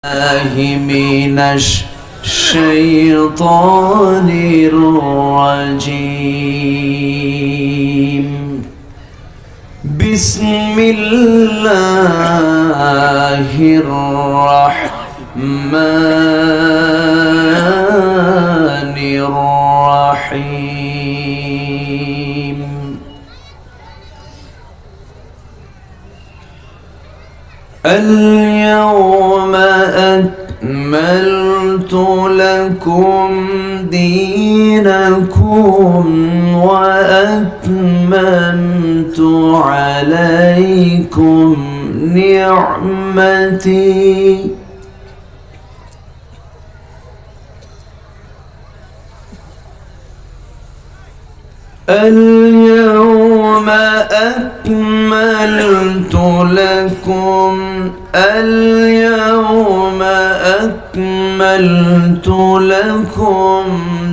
الله من الشيطان الرجيم. بسم الله الرحمن الرحيم. اليوم أكملت لكم دينكم وأتممت عليكم نعمتي اليوم أكملت لكم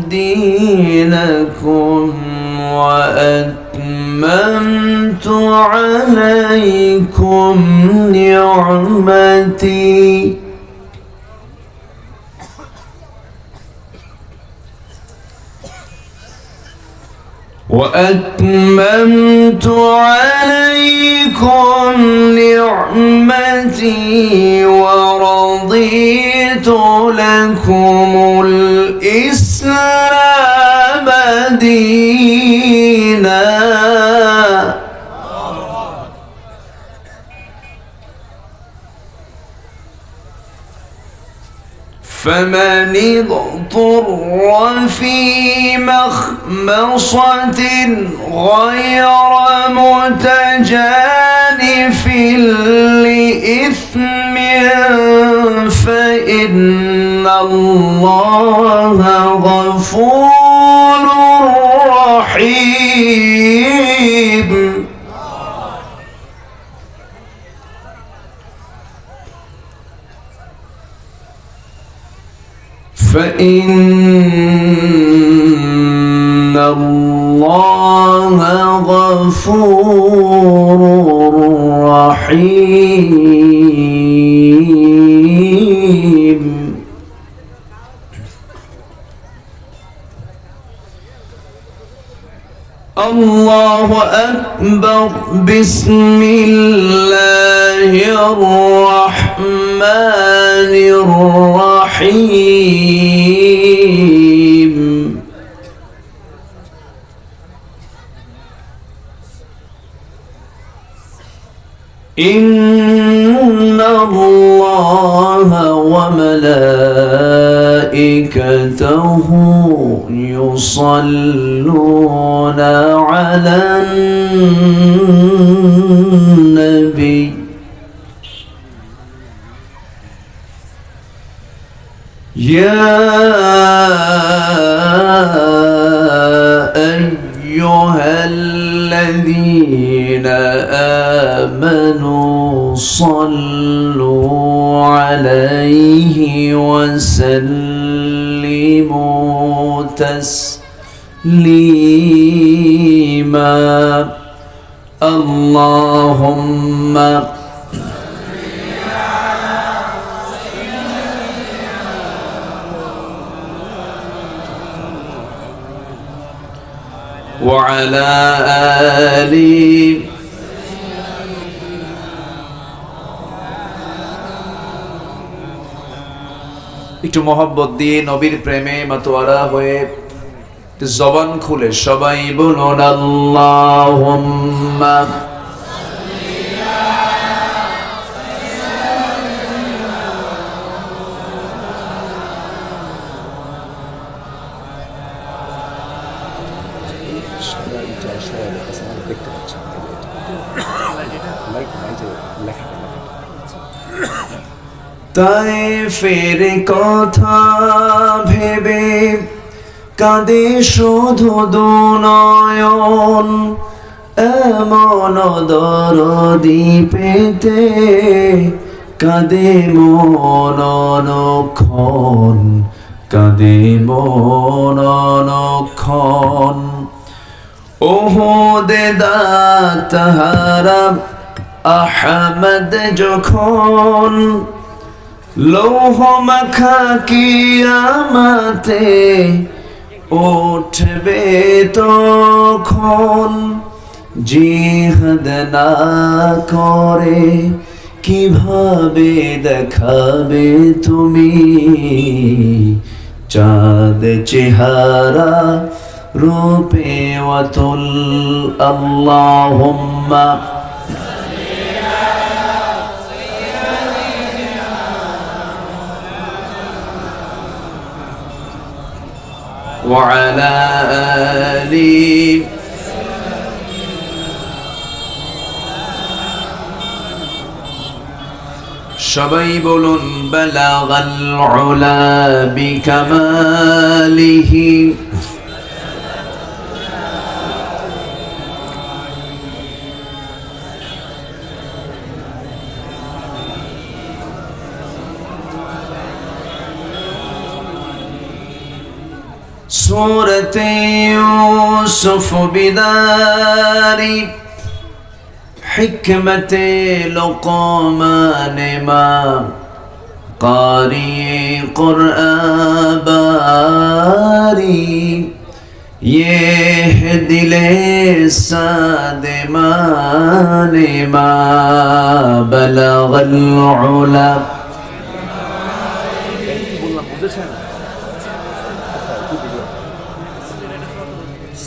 دينكم وأتممت عليكم نعمتي ورضيت لكم الإسلام دينا. فمن اضطر في مخمصة غير متجانف لإثم فإن الله غفور رحيم. فإن الله غفور رحيم. الله أكبر. بسم الله الرحمن الرحيم. إن الله وملائكته يصلون على النبي يا أيها الذين آمنوا صلوا عليه وسلموا تسليما. اللهم وعلى آله একটু মহব্বত দিয়ে নবীর প্রেমে মাতোয়ারা হয়ে জবান খুলে সবাই বলুন আল্লাহুম্মা তায়েফের কথা ভেবে কাঁদে শুধু দুনয়ন, এমন দরদি পেতে কাঁদে মন অনুক্ষণ, কাঁদে মন অনুক্ষণ। ওহুদে দাতাহারা আহমদ যখন লৌহ মাখা কিয়ামতে উঠবে তখন, জিহাদ না করে কিভাবে দেখাবে তুমি চাঁদ চেহারা রূপে ওয়াতুল। আল্লাহুম্মা وعلى آله সবাই বলুন বালাগাল উলা বিকামালিহি। सूरते यूसुफ बिदारी हिकमते लुक़मान मा कारी क़ुरआन बारी ये है दिले सादे माने मा बलगल उला।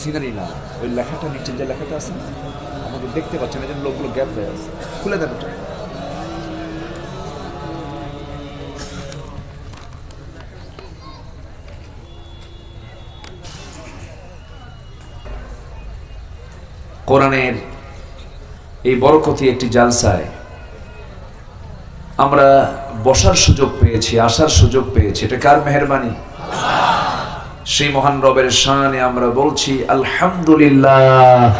সিনারি না, ওই লেখাটা নিচে যে লেখাটা আছে আমাকে দেখতে পাচ্ছেন, এই লোকগুলো গ্যাপ হয়ে আছে, খুলে দেন ওটা। কোরআনের এই বরকতি একটি জালসায় আমরা বসার সুযোগ পেয়েছি, আসার সুযোগ পেয়েছি, এটা কার মেহেরবানি? সেই মহান রবের শানে আমরা বলছি আলহামদুলিল্লাহ।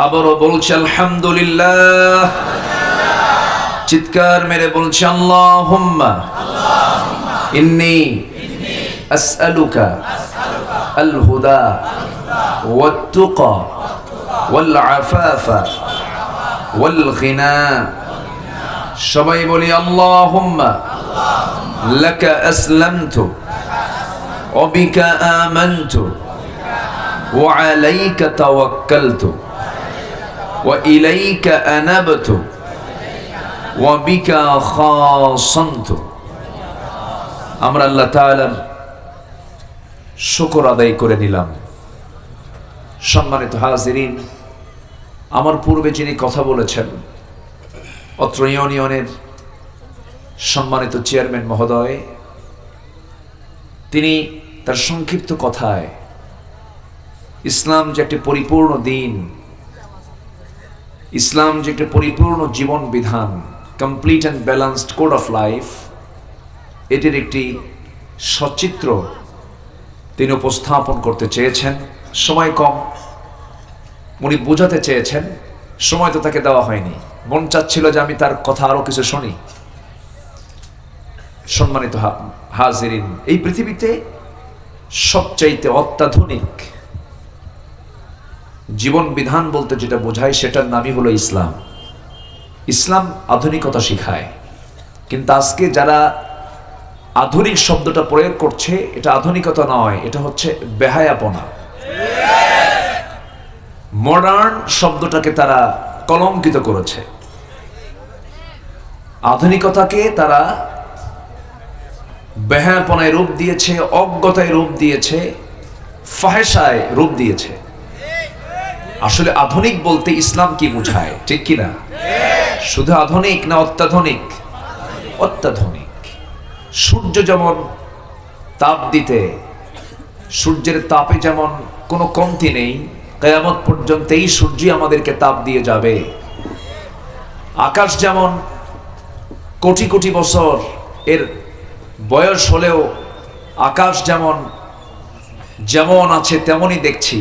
আবারও বলছি আলহামদুলিল্লাহ। চিৎকার মেরে বলছি আল্লাহুম্মা ইন্নী আসআলুকা আল হুদা ওয়াত তুকা ওয়াল আফাফা ওয়াল গিনা। সবাই বলি আল্লাহুম্মা লাকা আসলামতু وبك آمنت وعليك توكلت وإليك أنبت وبك خاصمت। আমরা আল্লাহ তাআলার শুকর আদায় করে নিলাম। সম্মানিত হাজিরিন, আমার পূর্বে যিনি কথা বলেছেন অত্র ইউনিয়নের সম্মানিত চেয়ারম্যান মহোদয়, তিনি তার সংক্ষিপ্ত কথায় ইসলাম যে একটি পরিপূর্ণ দিন, ইসলাম যে একটি পরিপূর্ণ জীবন বিধান, complete and balanced code of life, এটির একটি সচিত্র তিনি উপস্থাপন করতে চেয়েছেন। সময় কম, উনি বোঝাতে চেয়েছেন, সময় তো তাকে দেওয়া হয়নি। মন চাচ্ছিল যে আমি তার কথা আরো কিছু শুনি। সম্মানিত হাজিরিন, এই পৃথিবীতে সবচাইতে অত্যাধুনিক জীবন বিধান বলতে যেটা বোঝায় সেটার নামই হলো ইসলাম। ইসলাম আধুনিকতা শিখায়, কিন্তু আজকে যারা আধুনিক শব্দটা প্রয়োগ করছে এটা আধুনিকতা নয়, এটা হচ্ছে বেহায়াপনা। মডার্ন শব্দটাকে তারা কলঙ্কিত করেছে, আধুনিকতাকে তারা বেহায়াপনায় রূপ দিয়েছে, অজ্ঞতায় রূপ দিয়েছে, ফাহেশায় রূপ দিয়েছে। আসলে আধুনিক বলতে ইসলাম কি বোঝায়, ঠিক কিনা? শুধু আধুনিক না অত্যাধুনিক? অত্যাধুনিক। সূর্য যেমন তাপ দিতে, সূর্যের তাপে যেমন কোনো কমতি নেই, কিয়ামত পর্যন্ত এই সূর্যই আমাদেরকে তাপ দিয়ে যাবে। আকাশ যেমন কোটি কোটি বছর এর বয়স হলেও আকাশ যেমন যেমন আছে তেমনই দেখছি,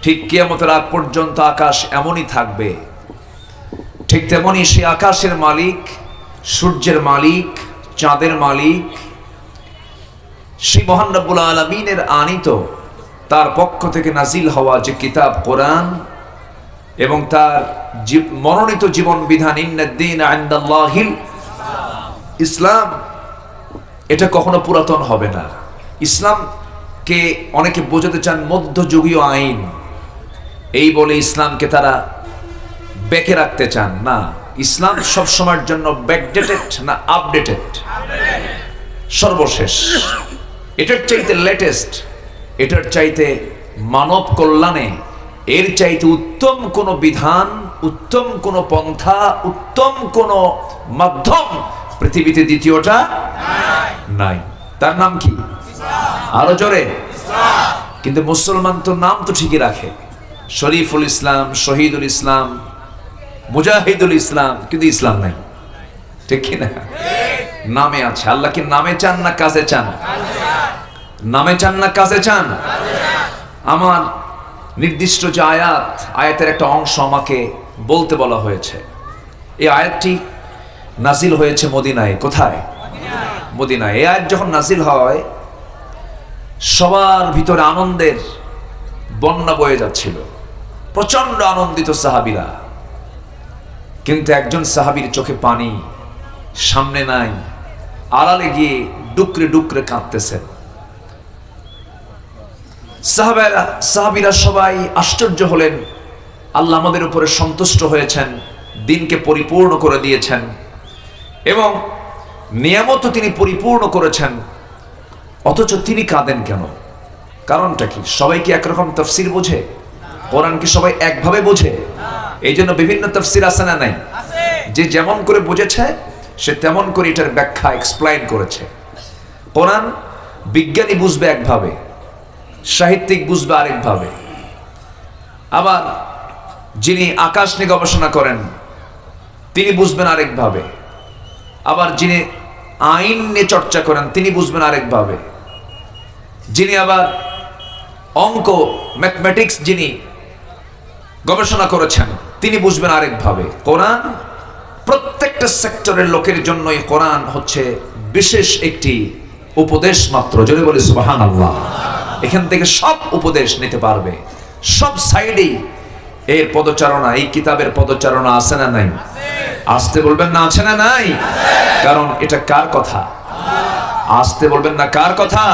ঠিক কিয়ামতের আগ পর্যন্ত আকাশ এমনই থাকবে। ঠিক তেমনি সে আকাশের মালিক, সূর্যের মালিক, চাঁদের মালিক, সেই মহান রব্বুল আলামিনের আনিত তার পক্ষ থেকে নাজিল হওয়া যে কিতাব কোরআন এবং তার মনোনীত জীবন বিধান, ইন্নাদ-দীনা ইনদাল্লাহিল ইসলাম এটা কখনো পুরাতন হবে না। ইসলামকে অনেকে বোঝাতে চান মধ্যযুগীয় আইন, এই বলে ইসলামকে তারা বেঁকে রাখতে চান। না, ইসলাম সব সময়ের জন্য ব্যাকডেটেড না আপডেটেড, সর্বশেষ, এটার চাইতে লেটেস্ট, এটার চাইতে মানব কল্যাণে এর চাইতে উত্তম কোনো বিধান, উত্তম কোনো পন্থা, উত্তম কোনো মাধ্যম পৃথিবীতে দ্বিতীয়টা নাই। তার নাম কি? আরো জোরে। কিন্তু মুসলমান তো নাম তো ঠিকই রাখে, শরীফুল ইসলাম, শহীদুল ইসলাম, মুজাহিদুল ইসলাম, কিন্তু ইসলাম নাই। ঠিক কি না? নামে আছে। আল্লাহ কি নামে চান না কাজে চান? নামে চান না কাজে চান? আমার নির্দিষ্ট যে আয়াতের একটা অংশ আমাকে বলতে বলা হয়েছে। এই আয়াতটি নাজিল হয়েছে মদিনায়। কোথায়? মদিনায়। এই আয়াত যখন নাজিল হয়, সবার ভিতরে আনন্দের বন্যা বয়ে যাচ্ছিল, প্রচন্ড আনন্দিত সাহাবীরা। কিন্তু একজন সাহাবীর চোখে পানি, সামনে নাই, আড়ালে গিয়ে ডুকরে ডুকরে কাঁদতেছেন। সাহাবীরা সবাই আশ্চর্য হলেন, আল্লাহ আমাদের উপরে সন্তুষ্ট হয়েছেন, দিনকে পরিপূর্ণ করে দিয়েছেন এবং নিয়ামত তিনি পরিপূর্ণ করেছেন, অথচ তিনি কাঁদেন কেন? কারণটা কি? সবাই কি একরকম তাফসীর বোঝে? কোরআন কি সবাই একভাবে বোঝে? এই জন্য বিভিন্ন তাফসীর আছে না নাই? যে যেমন করে বুঝেছে সে তেমন করে এটার ব্যাখ্যা এক্সপ্লেইন করেছে। কোরআন বিজ্ঞানী বুঝবে একভাবে, সাহিত্যিক বুঝবে আরেকভাবে, আবার যিনি আকাশ নিয়ে গবেষণা করেন তিনি বুঝবেন আরেকভাবে, আবার যিনি আইন নিয়ে চর্চা করেন তিনি বুঝবেন আরেকভাবে, যিনি আবার অঙ্ক ম্যাথমেটিক্স যিনি গবেষণা করেছেন তিনি বুঝবেন আরেকভাবে। কোরআন প্রত্যেকটা সেক্টরের লোকের জন্য এই কোরআন হচ্ছে বিশেষ একটি উপদেশ মাত্র। যদি বলি সুবহানাল্লাহ। এখান থেকে সব উপদেশ নিতে পারবে, সব সাইডেই এর পদচারণা, এই কিতাবের পদচারণা আছে না নাই? আসতে বলবেন না আছে না নাই? কারণ এটা কার কথা? আসতে বলবেন না কার কথা?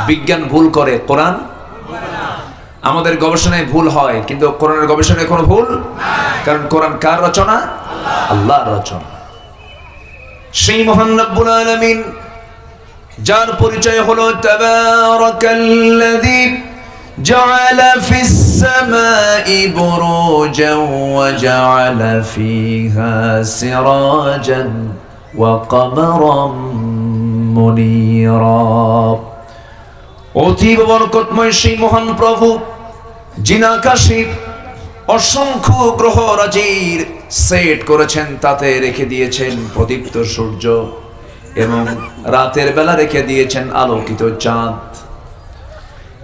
বিজ্ঞান ভুল করে, কোরআন। আমাদের গবেষণায় ভুল হয়, কিন্তু কোরআনের গবেষণায় কোনো ভুল, কারণ কোরআন কার রচনা? আল্লাহর রচনা। সেই মহান রব্বুল আলামিন যার পরিচয় হলো তাবারাকাল্লাযী জাআলা ফিস সামাই বুরুজান ওয়া জাআলা ফিহা সিরাজান ওয়া কমারাম মুনীরা। অতীব বরকতময় সেই মহান প্রভু যিনি আকাশে অসংখ্য গ্রহ রাজির সেট করেছেন, তাতে রেখে দিয়েছেন প্রদীপ্ত সূর্য এবং রাতের বেলা রেখে দিয়েছেন আলোকিত চাঁদ।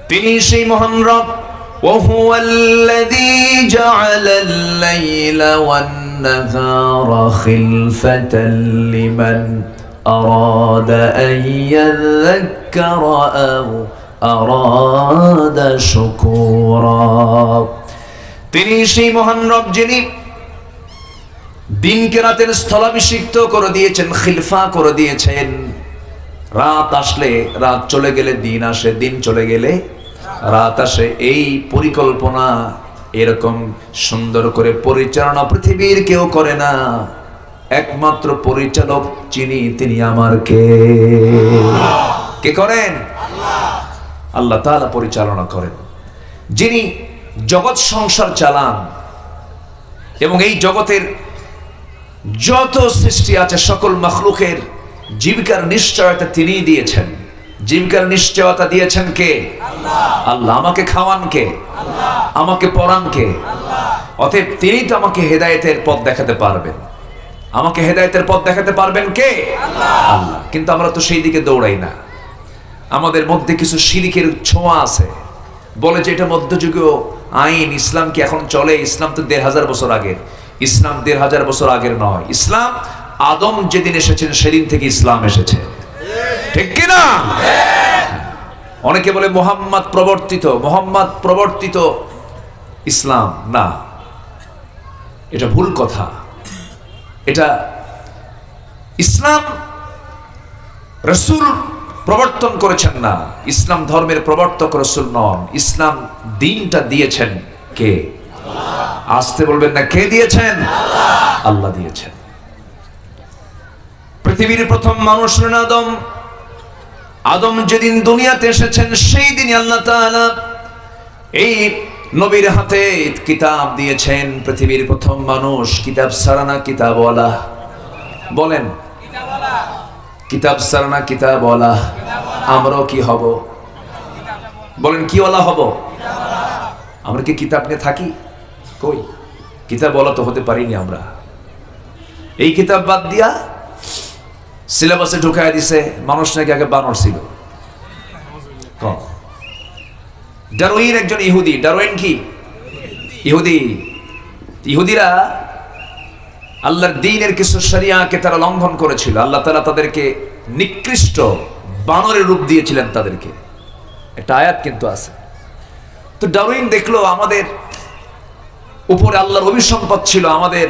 তিনি সেই মহান রব। ওয়াহুয়াল্লাযী জাআলাল লাইলা ওয়ান নাহারা খিলফাতান লিমান আরাদা আন ইয়াযাক্কারা আও আরাদা শুকুরা। তিনি সেই মহান রব যিনি দিনকে রাতের স্থলাভিষিক্ত করে দিয়েছেন, খিলফা করে দিয়েছেন। রাত আসলে রাত চলে গেলে দিন আসে, দিন চলে গেলে রাত আসে। এই পরিকল্পনা এরকম সুন্দর করে পরিচালনা পৃথিবীর কেউ করে না। একমাত্র পরিচালক যিনি, তিনি আমার কে করেন? আল্লাহ তাআলা পরিচালনা করেন, যিনি জগৎ সংসার চালান এবং এই জগতের যত সৃষ্টি আছে সকল মাখলুকের জীবিকার নিশ্চয়তা তিনিই দিয়েছেন। জীবিকার নিশ্চয়তা দিয়েছেন কে? আল্লাহ। আমাকে খাওয়ান কে? আমাকে পড়ান কে? অতএব তিনি তো আমাকে হেদায়েতের পথ দেখাতে পারবেন। আমাকে হেদায়েতের পথ দেখাতে পারবেন কে? আল্লাহ। কিন্তু আমরা তো সেই দিকে দৌড়াই না। আমাদের মধ্যে কিছু শিরকের ছোঁয়া আছে, বলে যে এটা মধ্যযুগীয় আইন, ইসলাম কি এখন চলে? ইসলাম তো ১৫০০ বছর আগের। ইসলাম ১৫০০ বছর আগের নয়। ইসলাম আদম যেদিন এসেছেন সেদিন থেকে ইসলাম এসেছে, ঠিক কিনা? অনেকে বলে মোহাম্মদ প্রবর্তিত ইসলাম। না, এটা ভুল কথা। এটা ইসলাম রাসূল প্রবর্তন করেছেন না, ইসলাম ধর্মের প্রবর্তক রাসূল নন। ইসলাম দিনটা দিয়েছেন কে? আসতে বলবেন না, কে দিয়েছেন? আল্লাহ দিয়েছেন। পৃথিবীর প্রথম মানুষ আদম। আদম যেদিন দুনিয়াতে এসেছেন সেই দিনই আল্লাহ তাআলা এই নবীর হাতে কিতাব দিয়েছেন। পৃথিবীর প্রথম মানুষ কিতাব ছাড়া না কিতাবওয়ালা? বলেন, কিতাব ছাড়া না কিতাবওয়ালা? আমরাও কি হব? বলেন, কি ওয়ালা হব? আমরা কি কিতাব নিয়ে থাকি? কই, কিতাবওয়ালা তো হতে পারিনি আমরা। এই কিতাব বাদ দিয়া সিলেবাসে ঢুকায় দিছে মানুষ নাকি আগে বানর ছিল। ডারউইন একজন ইহুদি। ডারউইন কি ইহুদি? ইহুদিরা আল্লাহর দ্বীনের কিছু শরিয়াকে তারা লঙ্ঘন করেছিল। আল্লাহ তাআলা তাদেরকে নিকৃষ্ট বানরের রূপ দিয়েছিলেন তাদেরকে। একটা আয়াত কিন্তু আছে। তো ডারউইন দেখলো আমাদের উপরে আল্লাহর অভিসম্পদ ছিল, আমাদের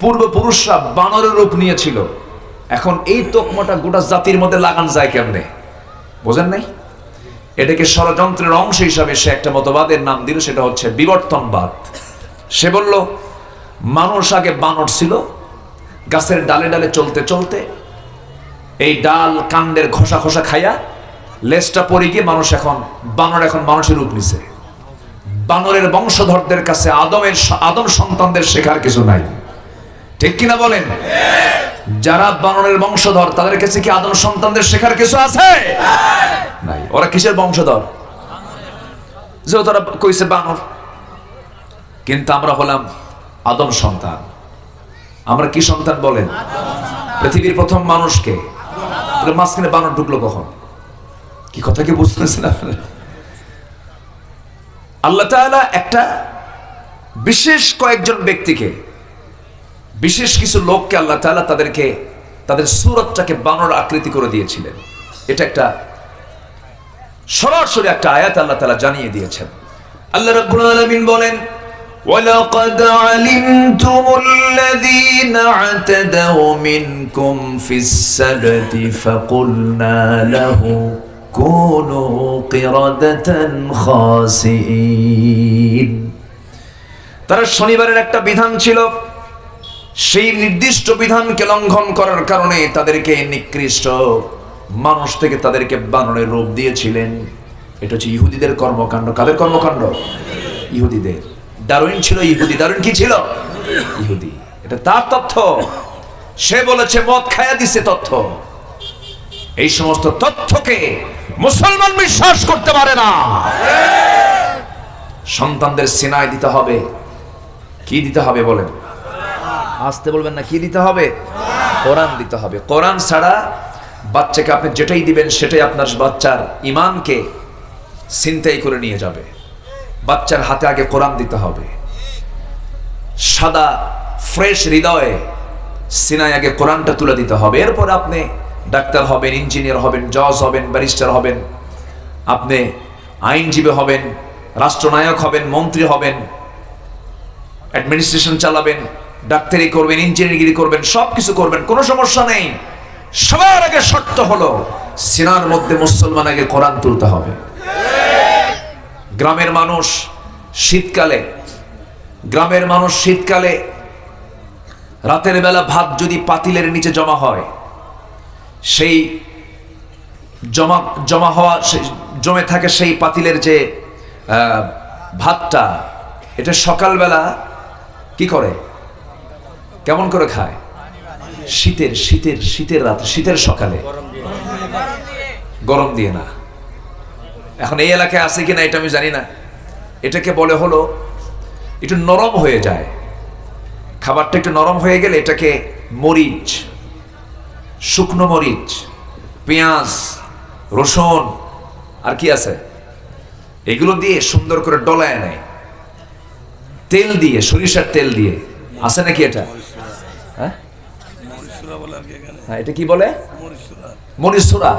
পূর্বপুরুষরা বানরের রূপ নিয়েছিল। এখন এই তোকমাটা গোটা জাতির মধ্যে লাগান যায় কেমনে? বোঝেন নাই? এটাকে ষড়যন্ত্রের অংশ হিসাবে সে একটা মতবাদের নাম দিল, সেটা হচ্ছে বিবর্তনবাদ। সে বলল মানুষ আগে বানর ছিল, গাছের ডালে ডালে চলতে চলতে এই ডাল কাণ্ডের খোসা খোসা খাইয়া লেজটা পড়ে গিয়ে মানুষ এখন বানর, এখন মানুষের রূপ নিছে। বানরের বংশধরদের কাছে আদম সন্তানদের শেখার কিছু নাই, ঠিক কিনা বলেন? যারা বানরের বংশধর তাদের কাছে কি আদম সন্তানদের শেখার কিছু আছে? নাই। ওরা কিসের বংশধর? যে তারা কইছে বানর। কিন্তু আমরা হলাম আদম সন্তান। আমরা কি সন্তান বলেন? পৃথিবীর প্রথম মানুষকে। মাঝখানে বানর ঢুকলো কখন? কি কথা কি বুঝতেছেন আপনারা? আল্লাহ তাআলা একটা বিশেষ কয়েকজন ব্যক্তিকে, বিশেষ কিছু লোককে আল্লাহ তাআলা তাদেরকে তাদের সূরতটাকে বানর আকৃতি করে দিয়েছিলেন। এটা একটা সরাসরি একটা আয়াত আল্লাহ তাআলা জানিয়ে দিয়েছেন। আল্লাহ রাব্বুল আলামিন বলেন, وَلَقَدْ عَلِمْتُمُ الَّذِينَ اعْتَدَوْا مِنْكُمْ فِي السَّبْتِ فَقُلْنَا لَهُمْ كُونُوا قِرَدَةً خَاسِئِينَ। তারা শনিবারের একটা বিধান ছিল, সেই নির্দিষ্ট বিধানকে লঙ্ঘন করার কারণে তাদেরকে নিকৃষ্ট মানুষ থেকে তাদেরকে বানরের রূপ দিয়েছিলেন। এটা হচ্ছে ইহুদিদের কর্মকাণ্ড। কাদের কর্মকাণ্ড? ইহুদিদের। ডারউইন ছিল ইহুদি। ডারউইন কি ছিল? ইহুদি। এটা তার তথ্য। সে বলেছে, মদ খায়া দিছে তথ্য। এই সমস্ত তথ্যকে মুসলমান বিশ্বাস করতে পারে না। সন্তানদের সিনায় দিতে হবে। কি দিতে হবে বলেন? আসতে বলবেন না, কি দিতে হবে? কোরআন দিতে হবে। কোরআন ছাড়া বাচ্চাকে আপনি যেটাই দিবেন সেটাই আপনার বাচ্চার ঈমানকে ছিনতাই করে নিয়ে যাবে। বাচ্চার হাতে আগে কোরআন দিতে হবে। সাদা ফ্রেশ হৃদয়ে সিনায় আগে কোরআনটা তুলে দিতে হবে। এরপর আপনি ডাক্তার হবেন, ইঞ্জিনিয়ার হবেন, জজ হবেন, ব্যারিস্টার হবেন, আপনি আইনজীবী হবেন, রাষ্ট্রনায়ক হবেন, মন্ত্রী হবেন, অ্যাডমিনিস্ট্রেশন চালাবেন, ডাক্তারি করবেন, ইঞ্জিনিয়ারিং করবেন, সবকিছু করবেন, কোনো সমস্যা নেই। সবার আগে শর্ত হলো সিনার মধ্যে মুসলমান আগে কোরআন তুলতে হবে। গ্রামের মানুষ শীতকালে রাতের বেলা ভাত যদি পাতিলের নিচে জমা হয়, সেই জমে থাকে সেই পাতিলের যে ভাতটা, এটা সকালবেলা কি করে, কেমন করে খায়? শীতের রাতে, শীতের সকালে গরম দিয়ে না। এখন এই এলাকায় আছে কিনা এটা আমি জানি না। এটাকে বলে হলো একটু নরম হয়ে যায়। খাবারটা একটু নরম হয়ে গেলে এটাকে মরিচ, শুকনো মরিচ, পেঁয়াজ, রসুন আর কি আছে এগুলো দিয়ে সুন্দর করে ডলায় নেয়, তেল দিয়ে, সরিষার তেল দিয়ে। আছে নাকি এটা? হ্যাঁ, এটা কি বলে? মরিচুরা।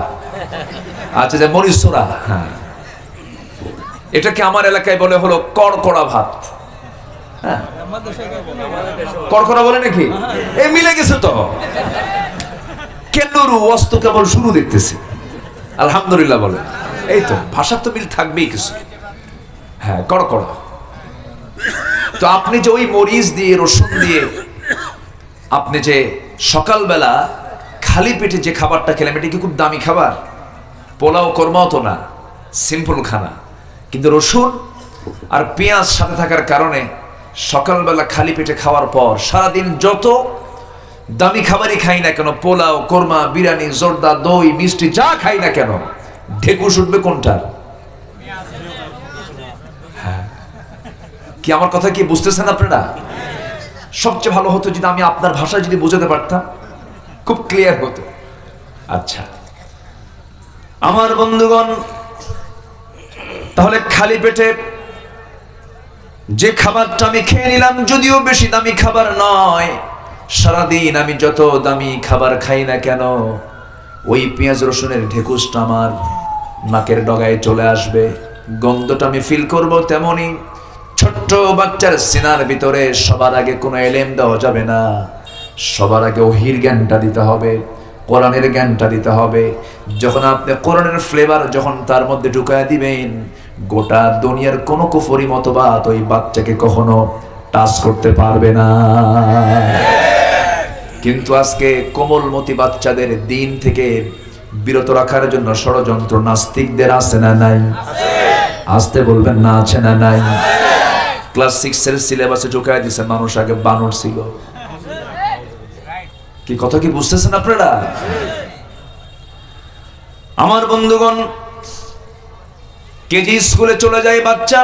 আচ্ছা, যে মরিচুরা। হ্যাঁ, এটাকে আমার এলাকায় বলে হলো কড়কড়া ভাত। হ্যাঁ, কড়কড়া বলে নাকি? এই মিলে গেছে তো। শুরু, ওয়াস্তু কেবল শুরু দেখতেছি। আলহামদুলিল্লাহ বলে। এই তো ভাষার তো মিল থাকবেই কিছু। হ্যাঁ, করো করো। তো আপনি যে ওই মরিচ দিয়ে, রসুন দিয়ে আপনি যে সকালবেলা খালি পেটে যে খাবারটা খেলাম, এটা কি খুব দামি খাবার? পোলাও কর্মাও তো না, সিম্পল খানা। কিন্তু রসুন আর পেঁয়াজ সাথে থাকার কারণে সকালবেলা খালি পেটে খাওয়ার পর সারাদিন যত দামি খাবারই খাই না কেন, পোলাও, কোরমা, বিরিয়ানি, জর্দা, দই, মিষ্টি যা খাই না কেন, ঢেকুশ উঠবে কোনটার? হ্যাঁ, কি আমার কথা কি বুঝতেছেন আপনারা? সবচেয়ে ভালো হতো যদি আমি আপনার ভাষায় যদি বোঝাতে পারতাম, খুব ক্লিয়ার হতো। আচ্ছা আমার বন্ধুগণ, তাহলে খালি পেটে যে খাবারটা আমি খেয়ে নিলাম, যদিও বেশি দামি খাবার নয়, সারাদিন আমি যত দামি খাবার খাই না কেন, ওই পেঁয়াজ রসুনের ঢেকুসটা আমার নাকের ডগায় চলে আসবে, গন্ধটা আমি ফিল করব। তেমনি ছোট্ট বাচ্চার সিনার ভিতরে সবার আগে কোনো এলেম দেওয়া যাবে না, সবার আগে ওহির জ্ঞানটা দিতে হবে, কোরআনের জ্ঞানটা দিতে হবে। যখন আপনি কোরআনের ফ্লেভার যখন তার মধ্যে ঢুকায় দিবেন, গোটা দুনিয়ার কোনো কুফরি মতবাদ ওই বাচ্চাকে কখনো টাচ করতে পারবে না। কিন্তু আজকে কোমলমতি বাচ্চাদের দিন থেকে বিরত রাখার জন্য ষড়যন্ত্র নাস্তিকদের আছে না নাই? আসতে বলবেন না, আছে না নাই? ক্লাস 6 এর সিলেবাসে ঢুকায় দিছে মানুষ আগে বানর ছিল। কি কথা কি বুঝতেছেন আপনারা? আমার বন্ধুগণ, কেজি স্কুলে চলে যায় বাচ্চা,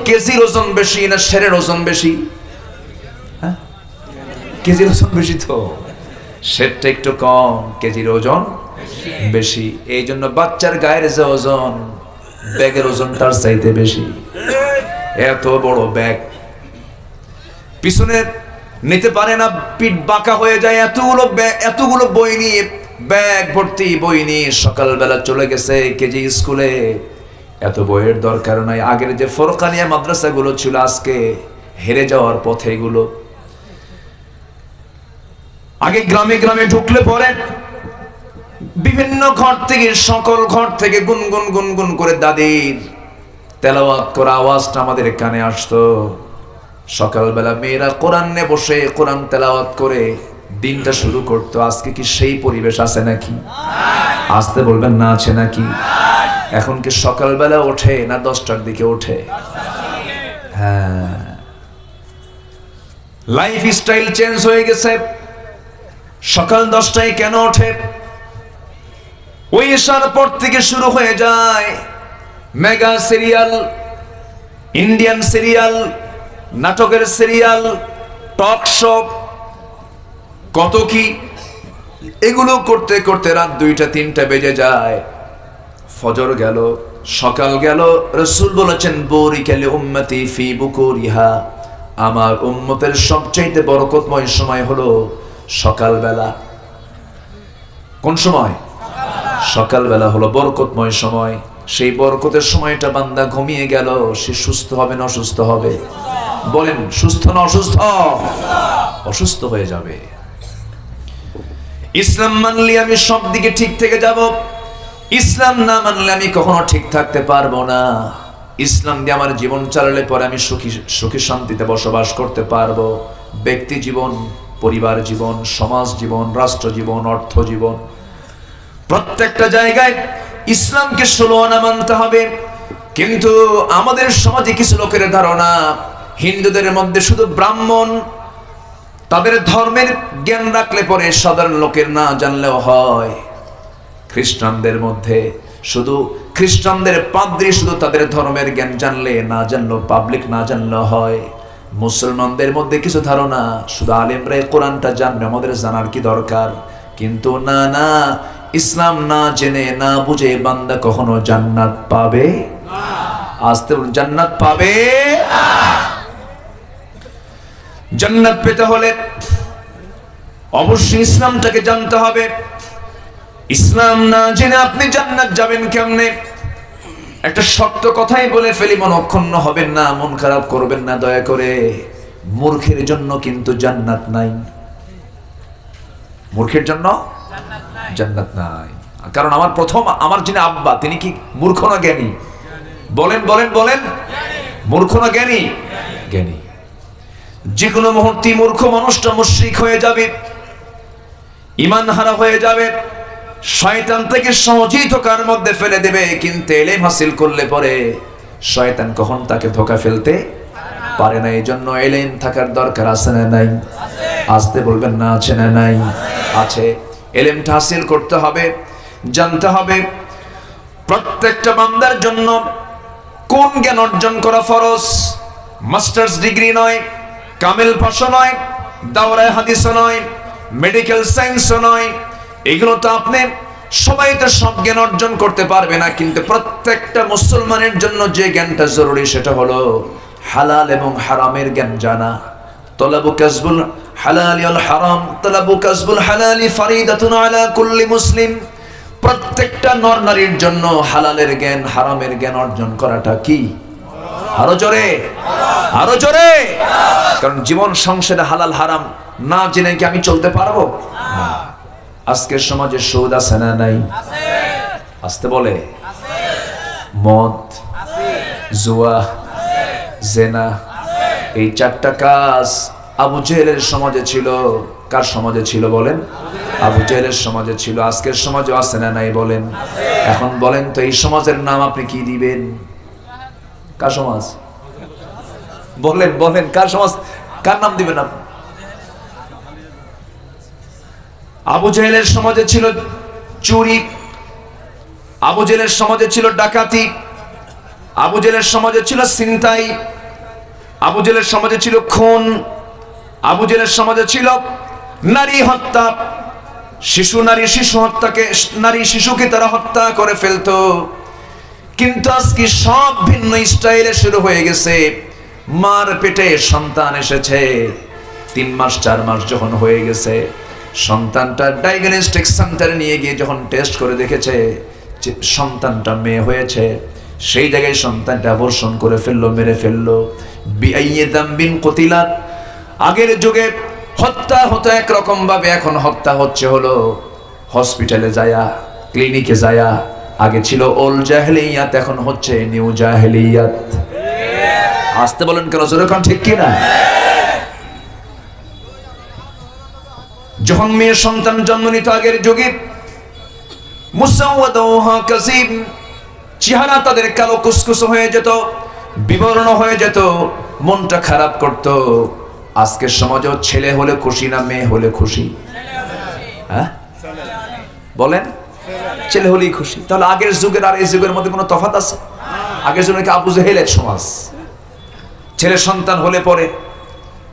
কেজির ওজন বেশি না শেরের ওজন বেশি? হ্যাঁ, কেজির ওজন বেশি তো, শেরটা একটু কম, কেজির ওজন বেশি। এই জন্য বাচ্চার গায়ের যে ওজন, ব্যাগের ওজন তার চাইতে বেশি। এত বড় ব্যাগ পিছনে নিতে পারে না, পিঠ বাঁকা হয়ে যায়। এতগুলো বই নিয়ে, ব্যাগ ভর্তি বই নিয়ে সকালবেলা চলে গেছে কেজি স্কুলে। এত বইয়ের দরকার নাই। আগের যে ফরকানিয়া মাদ্রাসাগুলো ছিল, আজকে হেরে যাওয়ার পথে এগুলো। আগে গ্রামে গ্রামে ঢুকলে পরে বিভিন্ন ঘর থেকে, সকল ঘর থেকে গুনগুন গুনগুন করে দাদির তেলাওয়াত করা আওয়াজটা আমাদের কানে আসতো। সকালবেলা মেয়েরা কোরআন নিয়ে বসে কোরআন তেলাওয়াত করে দিনটা শুরু করতো। আজকে কি সেই পরিবেশ আছে নাকি? আসতে বলবেন না, আছে নাকি? এখন কি সকালবেলা ওঠে না 10টার দিকে ওঠে? হ্যাঁ, লাইফ স্টাইল চেঞ্জ হয়ে গেছে। সকাল 10টায় কেন ওঠে? ওই এশার পর থেকে শুরু হয়ে যায় মেগা সিরিয়াল, ইন্ডিয়ান সিরিয়াল, নাটকের সিরিয়াল, টক শো, কত কি। এগুলো করতে করতে রাত 2টা 3টা বেজে যায়। ফজর গেল, সকাল গেল। রাসূল বলেছেন, বুরিকাল উম্মতি ফি বুকুরিহা, আমার উম্মতের সবচেয়ে বরকতময় সময় হলো সকালবেলা। কোন সময়? সকালবেলা হলো বরকতময় সময়। সেই বরকতের সময়টা বান্দা ঘুমিয়ে গেল, সে সুস্থ হবে না অসুস্থ হবে? বলেন, সুস্থ না অসুস্থ? অসুস্থ হয়ে যাবে। ইসলাম মানলে আমি সব দিকে ঠিক থেকে যাব, ইসলাম না মানলে আমি কখনো ঠিক থাকতে পারবো না। ইসলাম দিয়ে আমার জীবন চালালে পরে আমি সুখী শান্তিতে বসবাস করতে পারবো। ব্যক্তি জীবন, পরিবার জীবন, সমাজ জীবন, রাষ্ট্র জীবন, অর্থ জীবন, প্রত্যেকটা জায়গায় ইসলামকে 16 আনা মানতে হবে। কিন্তু আমাদের সমাজে কিছু লোকের ধারণা, হিন্দুদের মধ্যে শুধু ব্রাহ্মণ, তাদের ধর্মের জ্ঞান রাখলে পরে সাধারণ লোকের না জানলেও হয়। খ্রিস্টানদের মধ্যে শুধু খ্রিস্টানদের পাদ্রী শুধু তাদের ধর্মের জ্ঞান জানলে, না জানলেও পাবলিক না জানলেও হয়। মুসলমানদের মধ্যে কিছু ধারণা, শুধু আলেমরাই কোরআনটা জানবে, আমাদের জানার কি দরকার? কিন্তু না না, ইসলাম না জেনে না বুঝে বান্দা কখনো জান্নাত পাবে না। আসতে জান্নাত পাবে না। জান্নাত পেতে হলে অবশ্যই ইসলামটাকে জানতে হবে। ইসলাম না জেনে আপনি জান্নাত যাবেন কেমনে? একটা শক্ত কথাই বলে ফেলি, মনক্ষুণ্ণ হবেন না, মন খারাপ করবেন না দয়া করে। মূর্খের জন্য কিন্তু জান্নাত নাই। মূর্খের জন্য জান্নাত নাই। কারণ আমার যিনি আব্বা তিনি কি মূর্খ না জ্ঞানী? বলেন বলেন বলেন, মূর্খ না জ্ঞানী? জ্ঞানী। যে কোনো মুহূর্তে মূর্খ মানুষটা মুশরিক হয়ে যাবে, ঈমান হারা হয়ে যাবে, শয়তান থেকে সহজেই ধোঁকার মধ্যে ফেলে দেবে। কিন্তু ইলম হাসিল করলে পরে শয়তান কখন তাকে ধোঁকা ফেলতে পারে না। এই জন্য ইলম থাকার দরকার আছে না নাই? আসতে বলবেন না আছে না নাই? আছে। ইলমটা হাসিল করতে হবে, জানতে হবে প্রত্যেকটা বান্দার জন্য কোন জ্ঞান অর্জন করা ফরজ। মাস্টার্স ডিগ্রি নয়, কামিল পাশও নয়, দাওরায়ে হাদিসও নয়, মেডিকেল সায়েন্সও নয়। এগুলো তো আপনি সবাই তো সব জ্ঞান অর্জন করতে পারবে না। কিন্তু প্রত্যেকটা মুসলমানের জন্য যে জ্ঞানটা জরুরি সেটা হলো হালাল এবং হারামের জ্ঞান জানা। তলাবু কাসবুল হালালি ওয়াল হারাম, তলাবু কাসবুল হালালি ফরিদাতুন আলা কুল্লি মুসলিম। প্রত্যেকটা নর নারীর জন্য হালালের জ্ঞান, হারামের জ্ঞান অর্জন করাটা কি? আরো জোরে, আরো জোরে। কারণ জীবন সংসারে হালাল হারাম না জেনে কি আমি চলতে পারবো? না। আজকের সমাজে সুদ আছে না নাই? আসতে বলে, মদ, জুয়া, জেনা, এই চারটা কাজ আবু জেহেলের সমাজে ছিল। কার সমাজে ছিল বলেন? আবু জেহেলের সমাজে ছিল। আজকের সমাজে আছে না নাই বলেন? এখন বলেন তো এই সমাজের নাম আপনি কি দিবেন? কার সমাজ? বলেন বলেন, কার সমাজ, কার নাম দিবেন আপনি? আবু জেহেলের সমাজে ছিল চুরি, আবু জেহেলের সমাজে ছিল ডাকাতি, আবু জেহেলের সমাজে ছিল ছিনতাই, আবু জেহেলের সমাজে ছিল খুন, আবু জেহেলের সমাজে ছিল নারী হত্যা। নারী শিশুকে তারা হত্যা করে ফেলতো। কিন্তু আজকে সব ভিন্ন স্টাইলে শুরু হয়ে গেছে। মার পেটে সন্তান এসেছে, 3 মাস 4 মাস যখন হয়ে গেছে, সন্তানটা ডায়াগনস্টিক সেন্টারে নিয়ে গিয়ে যখন টেস্ট করে দেখেছে যে সন্তানটা মেয়ে হয়েছে, সেই জায়গায় সন্তানটা অ্যাবর্শন করে ফেললো, মেরে ফেললো। বিআইয়ি যামবিন কুতিলাত। আগের যুগে হত্যা হতো একরকম ভাবে, এখন হত্যা হচ্ছে হলো হসপিটালে যায়া, ক্লিনিকে যায়া। আগে ছিল ওল জাহেলিয়াত, এখন হচ্ছে নিউ জাহেলিয়াত। আসতে বলেন কেন? জোরে কোন ঠিক কিনা? যখন মেয়ে সন্তান জন্ম নিত আগের যুগে, মুসাওয়াদাহা কাসিম, চেহারা তাদের কালো কুসকুস হয়ে যেত, বিবর্ণ হয়ে যেত, মনটা খারাপ করত। আজকের সমাজেও ছেলে হলে খুশি না মেয়ে হলে খুশি? হ্যাঁ বলেন, ছেলে হলেই খুশি। তাহলে আগের যুগের আর এই যুগের মধ্যে কোনো তফাৎ আছে? আগের যুগে আবু জেহেলের সমাজ, ছেলে সন্তান হলে পরে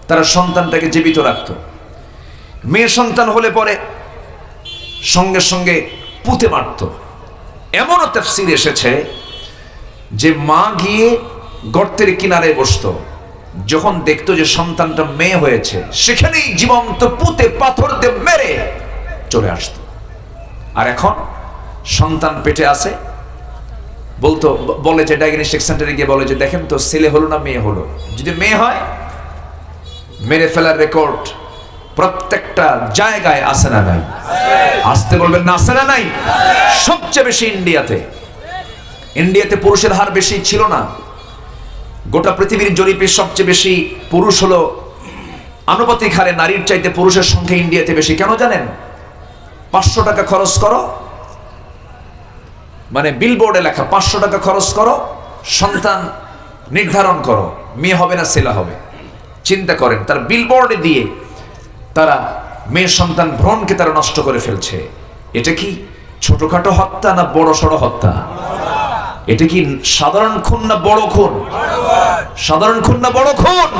তারা সন্তানটাকে জীবিত রাখতো। মেয়ে সন্তান হলে পরে সঙ্গে সঙ্গে পুঁতে মারত। এমনও তাফসীর এসেছে যে মা গিয়ে গর্তের কিনারে বসতো, যখন দেখতো যে সন্তানটা মেয়ে হয়েছে সেখানেই জীবন্ত পুঁতে পাথর দিয়ে মেরে চলে আসতো। আর এখন সন্তান পেটে আছে, বলে যে ডায়াগনস্টিক সেন্টারে গিয়ে বলে যে দেখেন তো ছেলে হলো না মেয়ে হলো। যদি মেয়ে হয় মেরে ফেলার রেকর্ড প্রত্যেকটা জায়গায় আছে না নাই? আসতে বলবেন না আছে না নাই? সবচেয়ে বেশি ইন্ডিয়াতে পুরুষের হার বেশি ছিল না। গোটা পৃথিবীর জরিপে সবচেয়ে বেশি পুরুষ হলো, আনুপাতিক হারে নারীর চাইতে পুরুষের সংখ্যা ইন্ডিয়াতে বেশি। কেন জানেন? 500 টাকা খরচ করো, মানে বিলবোর্ডে লেখা 500 টাকা খরচ করো, সন্তান নির্ধারণ করো, মেয়ে হবে না ছেলে হবে। চিন্তা করেন, তার বিলবোর্ডে দিয়ে তারা মেয়ে সন্তান ভ্রূণকে তারা নষ্ট করে ফেলছে। এটা কি ছোটখাটো হত্যা না বড় সড় হত্যা? এটা কি সাধারণ খুন না বড় খুন? সাধারণ খুন না বড় খুন?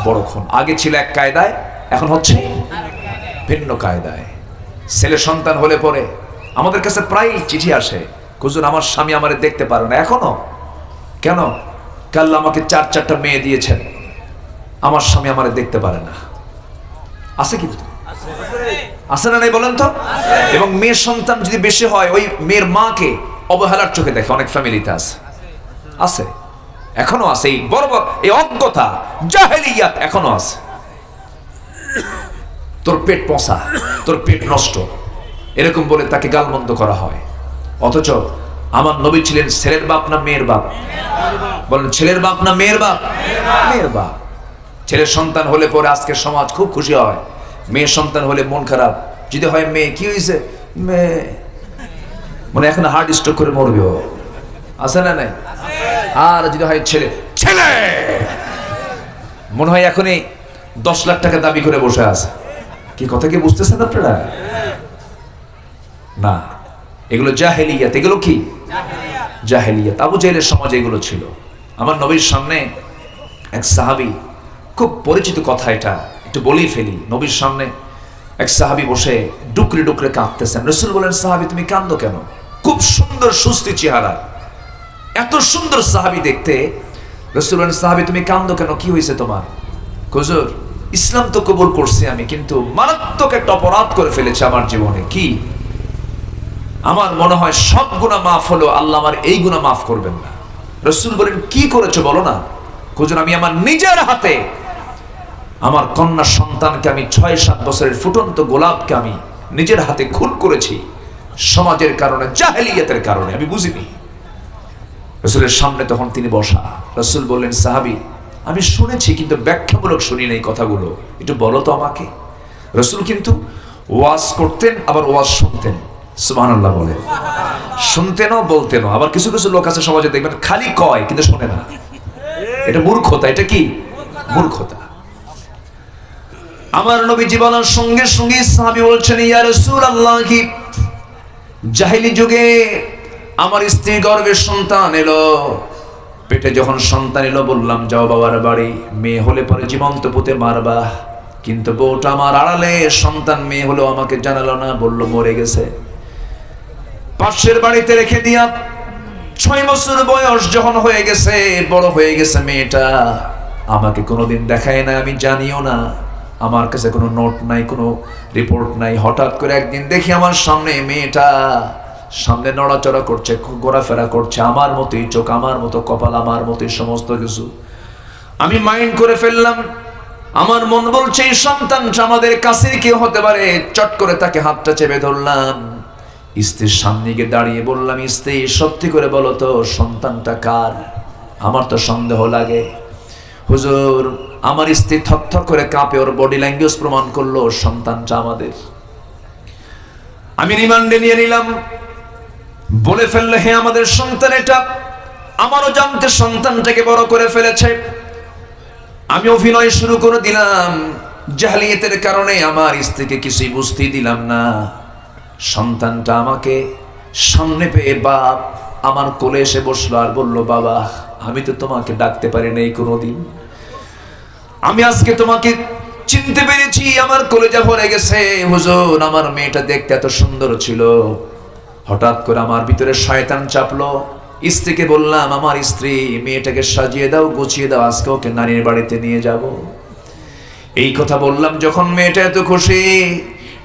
বড় খুন। আগে ছিল এক কায়দায়, এখন হচ্ছে ভিন্ন কায়দায়। ছেলে সন্তান হলে পরে আমাদের কাছে প্রায় চিঠি আসে, হুজুর আমার স্বামী আমারে দেখতে পারে না এখনো। কেন? কাল আমাকে 4টা মেয়ে দিয়েছেন, আমার স্বামী আমারে দেখতে পারে না। আছে কিন্তু আছে না নাই বলেন তো? এবং মেয়ের সন্তান যদি বেশি হয়, ওই মেয়ের মাকে অবহেলার চোখে দেখে অনেক ফ্যামিলিতে আছে, এখনো আছে। এই বড় এই অজ্ঞতা জাহেলিয়াত এখনো আছে। তোর পেট পচা, তোর পেট নষ্ট, এরকম বলে তাকে গালমন্দ করা হয়। অথচ আমার নবী ছিলেন ছেলের বাপ না মেয়ের বাপ? বলেন, ছেলের বাপ না মেয়ের বাপ? মেয়ের বাপ। ছেলের সন্তান হলে পরে আজকের সমাজ খুব খুশি হয়, মেয়ের সন্তান হলে মন খারাপ। যদি হয় মেয়ে, কি হয়েছে মেয়ে, মনে এখন হার্ট স্ট্রোক করে মরবে, আছে না নাই? আর যদি হয় ছেলে, ছেলে মনে হয় এখনই 10 লাখ টাকা দাবি করে বসে আছে। কি কথা কি বুঝতেছেন আপনারা? না, এগুলো জাহেলিয়াত। এগুলো কি জাহেলিয়াত? আবু জাহেলের সমাজে এগুলো ছিল। আমার নবীর সামনে এক সাহাবী, খুব পরিচিত কথা, এটা একটু বলেই ফেলি। নবীর সামনে এক সাহাবী বসে ডুকরে ডুকরে কাঁদতেছেন। রাসূল বলেন, সাহাবী তুমি কাঁদো কেন? খুব সুন্দর সুস্থি চেহারা, এত সুন্দর সাহাবী দেখতে। রাসূল বলেন, সাহাবী তুমি কাঁদো কেন, কি হয়েছে তোমার? হুজুর, ইসলাম তো কবুল করছি আমি, কিন্তু মারাত্মক একটা অপরাধ করে ফেলেছি আমার জীবনে। কি? আমার মনে হয় সব গুনাহ মাফ হলো, আল্লাহ আমার এই গুনাহ মাফ করবেন না। রাসূল বলেন, কি করেছো বলো না? হুজুর, আমি আমার নিজের হাতে আমার কন্যা সন্তানকে, আমি 6-7 বছরের ফুটন্ত গোলাপকে আমি নিজের হাতে খুন করেছি, সমাজের কারণে, জাহেলিয়াতের কারণে, আমি বুঝিনি। রাসূলের সামনে তখন তিনি বসা। রাসূল বললেন, সাহাবী আমি শুনেছি কিন্তু ব্যাখ্যামূলক শুনি নাই কথাগুলো, একটু বলো তো আমাকে। রাসূল কিন্তু ওয়াজ করতেন, আবার ওয়াজ শুনতেন। সুবহানাল্লাহ বলেন। শুনতেনও বলতেনও। আবার কিছু কিছু লোক আছে সমাজে, দেখবেন খালি কয় কিন্তু শোনে না। এটা মূর্খতা। এটা কি মূর্খতা? আমার নবী জীবনের সঙ্গে সঙ্গে সাহাবী বলছেন, ইয়া রাসূলুল্লাহ, কি জাহেলি যুগে আমার স্ত্রী গর্ভে সন্তান এলো, পেটে যখন সন্তান এলো বললাম যাও বাবার বাড়ি, মেয়ে হলে পরে জীবন্ত পুঁতে মারবা। কিন্তু বউটা আমার আড়ালে, সন্তান মেয়ে হলো আমাকে জানালো না, বলল মরে গেছে। পাশের বাড়িতে রেখে দিয়া 6 বছর বয়স যখন হয়ে গেছে, বড় হয়ে গেছে মেয়েটা, আমাকে কোনোদিন দেখায় না, আমি জানিও না, আমার কাছে কোনো নোট নাই, কোনো রিপোর্ট নাই। হঠাৎ করে একদিন দেখি আমার সামনে মেয়েটা সামনে নড়াচড়া করছে, ঘোরাফেরা করছে, আমার মতোই চোখ, আমার মতো কপাল, আমার মতোই সমস্ত কিছু। আমি মাইন্ড করে ফেললাম, আমার মন বলছে এই সন্তানটা আমাদের কাছের কেউ হতে পারে। চট করে তাকে হাতটা চেপে ধরলাম, স্ত্রীর সামনে গিয়ে দাঁড়িয়ে বললাম, স্ত্রী সত্যি করে বলো তো সন্তানটা কার? আমার তো সন্দেহ লাগে। হুজুর, আমার স্ত্রী থরথর করে কাঁপে, ওর বডি ল্যাঙ্গুয়েজ প্রমাণ করলো সন্তানটা আমাদের। আমি রিমান্ডে নিয়ে নিলাম, বলে ফেললে হে আমাদের সন্তান এটা। আমারও জানতে সন্তানটাকে বড় করে ফেলেছে। আমি অভিনয় শুরু করে দিলাম, জাহেলিয়াতের কারণে আমার স্ত্রীকে কিছুই বুঝতেই দিলাম না। সন্তানটা আমাকে সামনে পেয়ে বাপ আমার কোলে এসে বসলো আর বলল, বাবা আমি তো তোমাকে ডাকতে পারি নাই কোনোদিন, আমি আজকে তোমাকে চিনতে পেরেছি, আমার কলেজা ভরে গেছে। হুজুর, আমার মেয়েটা দেখতে এত সুন্দর ছিল, হঠাৎ করে আমার ভিতরে শয়তান চাপলো। স্ত্রীকে বললাম, আমার স্ত্রী মেয়েটাকে সাজিয়ে দাও, গুছিয়ে দাও, আজকে ওকে নানির বাড়িতে নিয়ে যাব। এই কথা বললাম যখন মেয়েটা এত খুশি,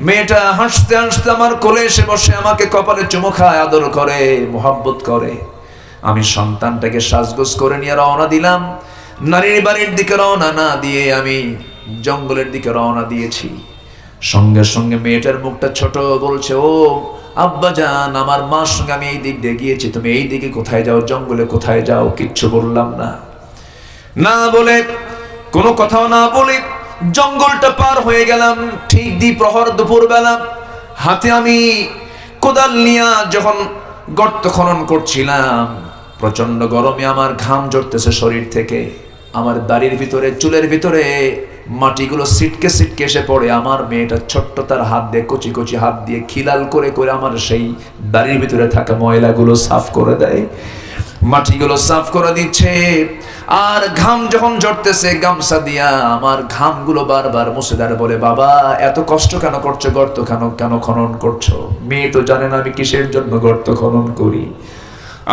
মেয়েটা হাসতে হাসতে আমার কোলে এসে বসে আমাকে কপালে চুমু খায়, আদর করে, মোহাব্বত করে। আমি সন্তানটাকে সাজগোজ করে নিয়ে রওনা দিলাম। নানির বাড়ির দিকে রওনা না দিয়ে আমি জঙ্গলের দিকে রওনা দিয়েছি। সঙ্গে সঙ্গে মেয়েটার মুখটা ছোট, বলছে, ও আব্বা জান, আমার মার সঙ্গে আমি এই দিক দিয়ে গিয়েছি, তুমি এই দিকে কোথায় যাও, জঙ্গলে কোথায় যাও? কিচ্ছু বললাম না। না বলে, কোনো কথাও না বলে জঙ্গলটা পার হয়ে গেলাম। ঠিক দ্বিপ্রহর, দুপুর বেলা, হাতে আমি কোদাল নিয়ে যখন গর্ত খনন করছিলাম, প্রচন্ড গরমে আমার ঘাম ঝরতেছে শরীর থেকে, আমার দাড়ির ভিতরে, চুলের ভিতরে মাটিগুলো সিটকে সিটকে এসে পড়ে। আমার মেয়েটা ছোট্ট তার হাত দিয়ে, কচি কচি হাত দিয়ে খিলাল করে করে আমার সেই দাড়ির ভিতরে থাকা ময়লাগুলো সাফ করে দেয়, মাটিগুলো সাফ করে দিচ্ছে। আর ঘাম যখন ঝরতেছে, গামছা দিয়া আমার ঘামগুলো বারবার মুছে দেয়, বলে, বাবা এত কষ্ট কেন করছো, গর্ত কেন খনন করছো? মেয়ে তো জানে না আমি কিসের জন্য গর্ত খনন করি।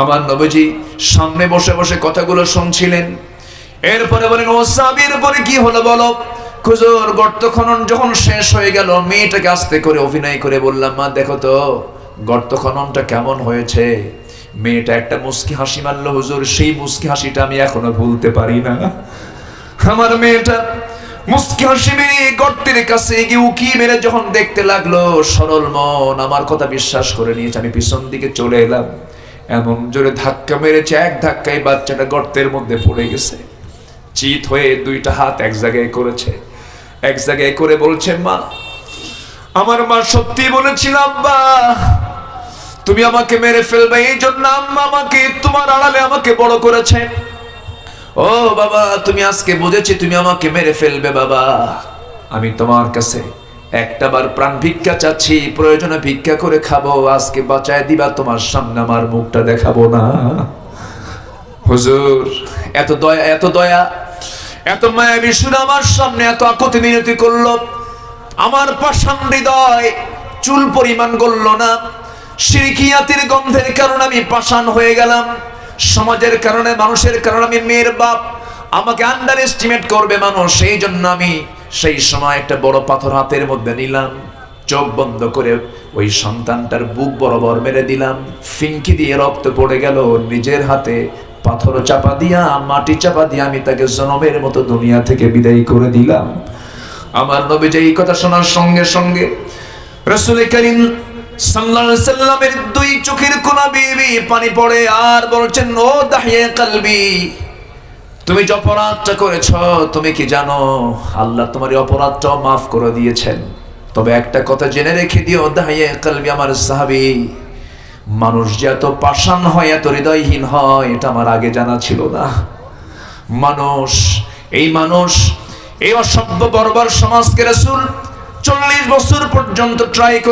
আমার নবীজি সামনে বসে বসে কথাগুলো শুনছিলেন। এরপরে বলেন, ও সাবির পরে কি হলো বলো? হুজুর, গর্ত খনন যখন শেষ হয়ে গেল, মেয়েটাকে আস্তে করে অভিনয় করে বললাম, মা দেখো তো গর্ত খননটা কেমন হয়েছে। মেয়েটা একটা মুস্কি হাসি মারলো। হুজুর, সেই মুস্কি হাসিটা আমি এখনো ভুলতে পারি না। আমার মেয়েটা মুস্কি হাসি মেরে গর্তের কাছে গিয়ে উকি মেরে যখন দেখতে লাগলো, সরল মন আমার কথা বিশ্বাস করে নিয়েছে। আমি পিছন দিকে চলে এলাম, এমন জোরে ধাক্কা মেরেছে, এক ধাক্কায় বাচ্চাটা গর্তের মধ্যে পড়ে গেছে। চিত হয়ে দুইটা হাত এক জায়গায় করেছে, এক জায়গায় করে বলছে, মা, আমার মা সত্যি বলেছিল, আব্বা তুমি আমাকে মেরে ফেলবে, এই জন্য আম্মা আমাকে তোমার আড়ালে আমাকে বড় করেছে। ও বাবা, তুমি আজকে বুঝেছি তুমি আমাকে মেরে ফেলবে বাবা। আমি তোমার কাছে একটাবার প্রাণ ভিক্ষা চাচ্ছি, প্রয়োজনে ভিক্ষা করে খাবো, আজকে বাঁচায় দিবা, তোমার সামনে আমার মুখটা দেখাবো না। হুজুর এত দয়া, এত দয়া, এত মায়াবী সুর আমার সামনে এত আকুতি মিনতি করলো, আমার পাষাণ হৃদয় চুল পরিমাণ গলল না। শিরকিয়াতের গন্ধের কারণে আমি পাষাণ হয়ে গেলাম, সমাজের কারণে, মানুষের কারণে আমি মেয়ের বাপ, আমাকে আন্ডার এস্টিমেট করবে মানুষ, সেই জন্য আমি সেই সময় একটা বড় পাথর হাতের মধ্যে নিলাম, চোখ বন্ধ করে ওই সন্তানটার বুক বরাবর মেরে দিলাম, ফিনকি দিয়ে রক্ত পড়ে গেল, নিজের হাতে পাথর চাপা দিয়া, মাটি চাপা দিয়া আমি তাকে জনমের মতো দুনিয়া থেকে বিদায় করে দিলাম। আমার নবী যে এই কথা শোনার সঙ্গে সঙ্গে রাসূল করিম সাল্লাল্লাহু আলাইহি সাল্লামের দুই চোখের কোনা বেয়ে পানি পড়ে, আর বলছেন, ও দাহিয়ে কলবি, তুমি যে অপরাধটা করেছ, তুমি কি জানো আল্লাহ তোমার এই অপরাধটাও মাফ করে দিয়েছেন। তবে একটা কথা জেনে রেখে দিও দাহিয়ে কলবি, আমার সাহাবী, মানুষ যে এত পাষাণ হয়, এত হৃদয়হীন হয়, এটা আমার আগে জানা ছিল না। মানুষ এই অসভ্য বর্বর সমাজকে রাসূল 40 বছর পর্যন্ত ট্রাই